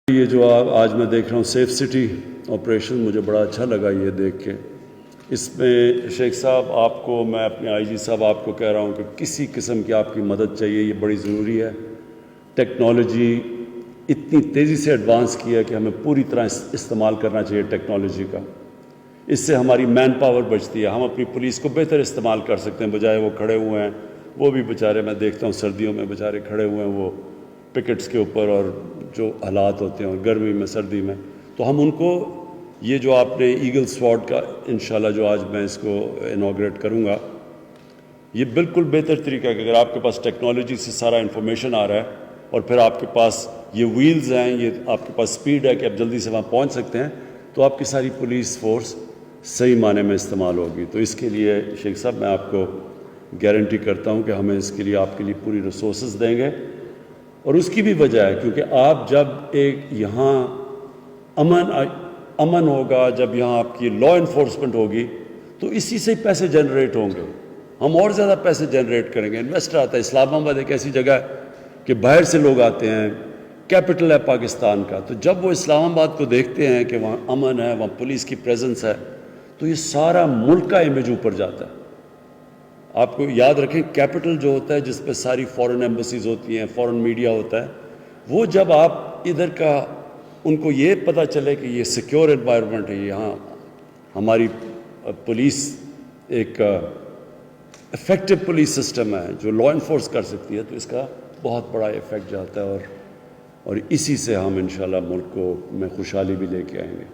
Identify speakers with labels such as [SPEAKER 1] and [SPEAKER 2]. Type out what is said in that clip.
[SPEAKER 1] یہ جو آج میں دیکھ رہا ہوں سیف سٹی آپریشن، مجھے بڑا اچھا لگا یہ دیکھ کے۔ اس میں شیخ صاحب آپ کو، میں اپنے آئی جی صاحب آپ کو کہہ رہا ہوں کہ کسی قسم کی آپ کی مدد چاہیے، یہ بڑی ضروری ہے۔ ٹیکنالوجی اتنی تیزی سے ایڈوانس کی ہے کہ ہمیں پوری طرح استعمال کرنا چاہیے ٹیکنالوجی کا۔ اس سے ہماری مین پاور بچتی ہے، ہم اپنی پولیس کو بہتر استعمال کر سکتے ہیں، بجائے وہ کھڑے ہوئے ہیں، وہ بھی بیچارے، میں دیکھتا ہوں سردیوں میں بیچارے کھڑے ہوئے ہیں وہ پکٹس کے اوپر، اور جو حالات ہوتے ہیں گرمی میں سردی میں، تو ہم ان کو یہ جو آپ نے ایگل سواڈ کا انشاءاللہ جو آج میں اس کو انوگریٹ کروں گا، یہ بالکل بہتر طریقہ ہے کہ اگر آپ کے پاس ٹیکنالوجی سے سارا انفارمیشن آ رہا ہے اور پھر آپ کے پاس یہ ویلز ہیں، یہ آپ کے پاس سپیڈ ہے کہ آپ جلدی سے وہاں پہنچ سکتے ہیں، تو آپ کی ساری پولیس فورس صحیح معنی میں استعمال ہوگی۔ تو اس کے لیے شیخ صاحب میں آپ کو گارنٹی کرتا ہوں کہ ہمیں اس کے لیے آپ کے لیے پوری ریسورسز دیں گے، اور اس کی بھی وجہ ہے کیونکہ آپ جب ایک یہاں امن ہوگا، جب یہاں آپ کی لا انفورسمنٹ ہوگی، تو اسی سے پیسے جنریٹ ہوں گے، ہم اور زیادہ پیسے جنریٹ کریں گے۔ انویسٹر آتا ہے، اسلام آباد ایک ایسی جگہ ہے کہ باہر سے لوگ آتے ہیں، کیپٹل ہے پاکستان کا، تو جب وہ اسلام آباد کو دیکھتے ہیں کہ وہاں امن ہے، وہاں پولیس کی پریزنس ہے، تو یہ سارا ملک کا امیج اوپر جاتا ہے۔ آپ کو یاد رکھیں، کیپٹل جو ہوتا ہے جس پہ ساری فورن ایمبیسیز ہوتی ہیں، فورن میڈیا ہوتا ہے، وہ جب آپ ادھر کا ان کو یہ پتہ چلے کہ یہ سیکیور انوائرمنٹ ہے، یہاں ہماری پولیس ایک افیکٹو پولیس سسٹم ہے جو لا انفورس کر سکتی ہے، تو اس کا بہت بڑا ایفیکٹ جاتا ہے، اور اسی سے ہم انشاءاللہ ملک کو میں خوشحالی بھی لے کے آئیں گے۔